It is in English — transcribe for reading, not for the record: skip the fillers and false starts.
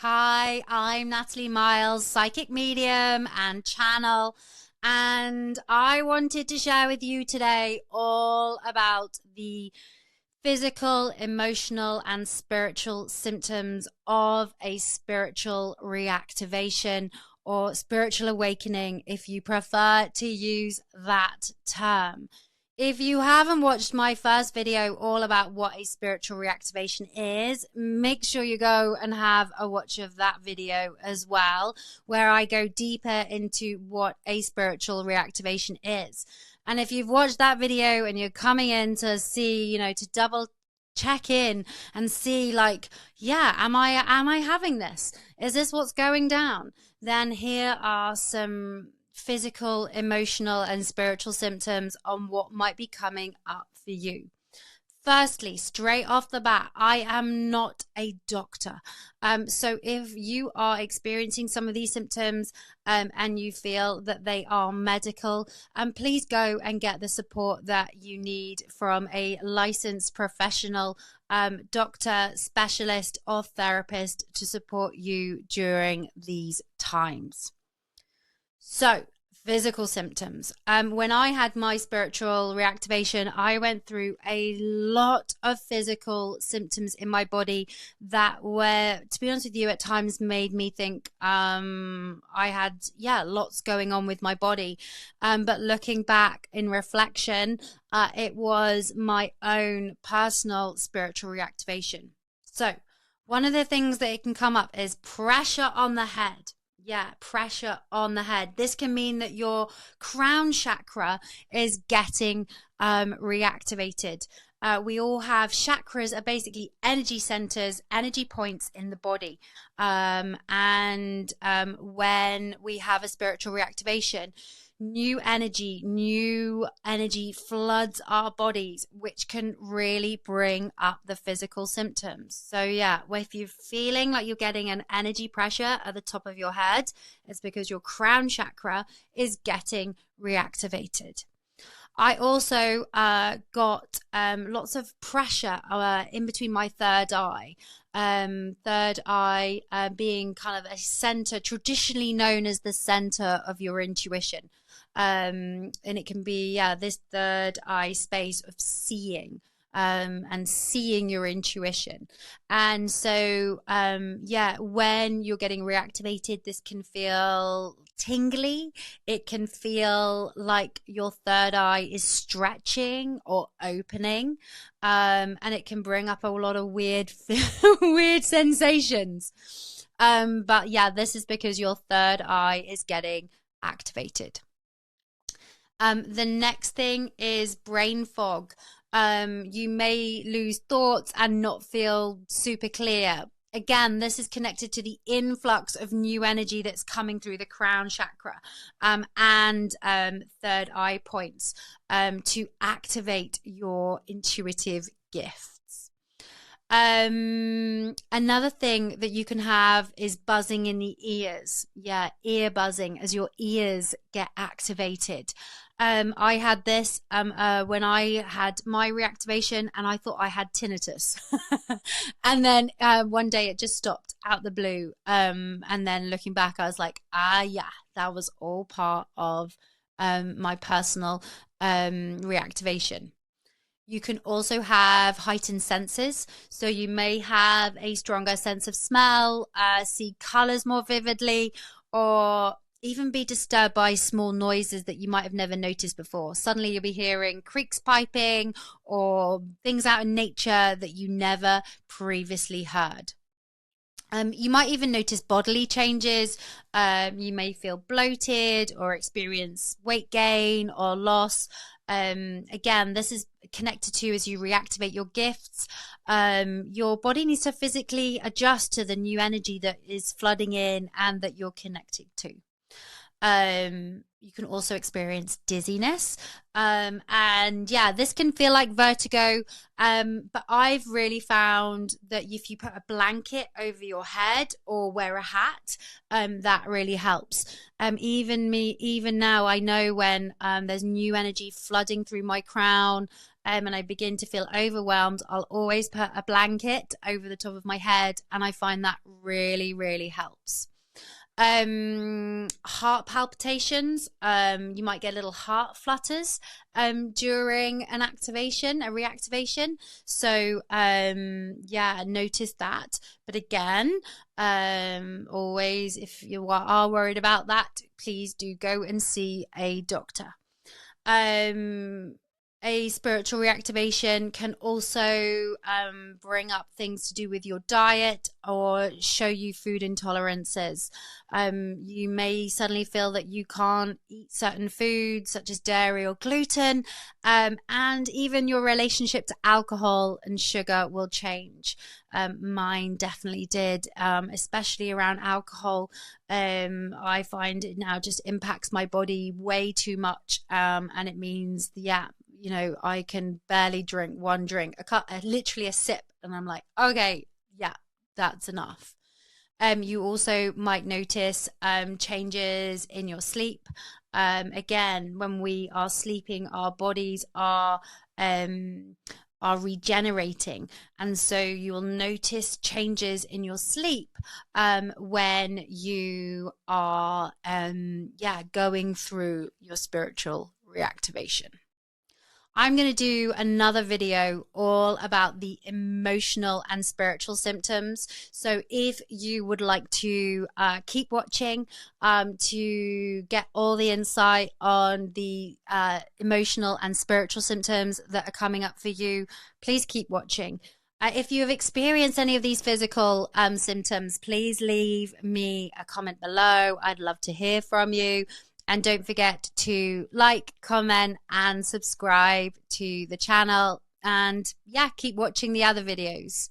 Hi, I'm Natalie Miles, psychic medium and channel, and I wanted to share with you today all about the physical, emotional, and spiritual symptoms of a spiritual reactivation or spiritual awakening, if you prefer to use that term. If you haven't watched my first video all about what a spiritual reactivation is, make sure you go and have a watch of that video as well, where I go deeper into what a spiritual reactivation is. And if you've watched that video and you're coming in to see, to double check in and see like, yeah, am I having this? Is this what's going down? Then here are some physical, emotional, and spiritual symptoms on what might be coming up for you. Firstly, straight off the bat, I am not a doctor. So if you are experiencing some of these symptoms and you feel that they are medical, please go and get the support that you need from a licensed professional doctor, specialist, or therapist to support you during these times. So, physical symptoms. When I had my spiritual reactivation, I went through a lot of physical symptoms in my body that were, to be honest with you, at times made me think I had, lots going on with my body. But looking back in reflection, it was my own personal spiritual reactivation. So, one of the things that it can come up is pressure on the head. Yeah, pressure on the head. This can mean that your crown chakra is getting reactivated. We all have chakras are basically energy centers, energy points in the body. And when we have a spiritual reactivation, new energy floods our bodies, which can really bring up the physical symptoms. So yeah, if you're feeling like you're getting an energy pressure at the top of your head, it's because your crown chakra is getting reactivated. I also got lots of pressure in between my third eye. Third eye being kind of a center, traditionally known as the center of your intuition. And it can be, this third eye space of seeing and seeing your intuition. And so, when you're getting reactivated, this can feel tingly. It can feel like your third eye is stretching or opening, and it can bring up a lot of weird weird sensations, but yeah, this is because your third eye is getting activated. The next thing is brain fog. You may lose thoughts and not feel super clear. Again, this is connected to the influx of new energy that's coming through the crown chakra and third eye points to activate your intuitive gifts. Another thing that you can have is buzzing in the ears. Yeah, ear buzzing as your ears get activated. I had this when I had my reactivation, and I thought I had tinnitus. And then one day it just stopped out the blue. And then looking back, I was like, yeah, that was all part of my personal reactivation. You can also have heightened senses. So you may have a stronger sense of smell, see colors more vividly, or even be disturbed by small noises that you might have never noticed before. Suddenly you'll be hearing creeks piping or things out in nature that you never previously heard. You might even notice bodily changes. You may feel bloated or experience weight gain or loss. Again, this is connected to as you reactivate your gifts. Your body needs to physically adjust to the new energy that is flooding in and that you're connected to. You can also experience dizziness. And yeah, this can feel like vertigo. But I've really found that if you put a blanket over your head or wear a hat, that really helps. Even now, I know when there's new energy flooding through my crown, and I begin to feel overwhelmed, I'll always put a blanket over the top of my head, and I find that really, really helps. Heart palpitations, you might get little heart flutters during an activation, a reactivation. So yeah, notice that. But again, always, if you are worried about that, please do go and see a doctor. A spiritual reactivation can also bring up things to do with your diet or show you food intolerances. You may suddenly feel that you can't eat certain foods such as dairy or gluten, and even your relationship to alcohol and sugar will change. Mine definitely did, especially around alcohol. I find it now just impacts my body way too much, and it means, yeah, you know, I can barely drink one drink, literally a sip, and I'm like, okay, yeah, that's enough. You also might notice changes in your sleep. Again, when we are sleeping, our bodies are regenerating, and so you will notice changes in your sleep when you are going through your spiritual reactivation. I'm going to do another video all about the emotional and spiritual symptoms. So if you would like to keep watching to get all the insight on the emotional and spiritual symptoms that are coming up for you, please keep watching. If you have experienced any of these physical symptoms, please leave me a comment below. I'd love to hear from you. And don't forget to like, comment, and subscribe to the channel. And yeah, keep watching the other videos.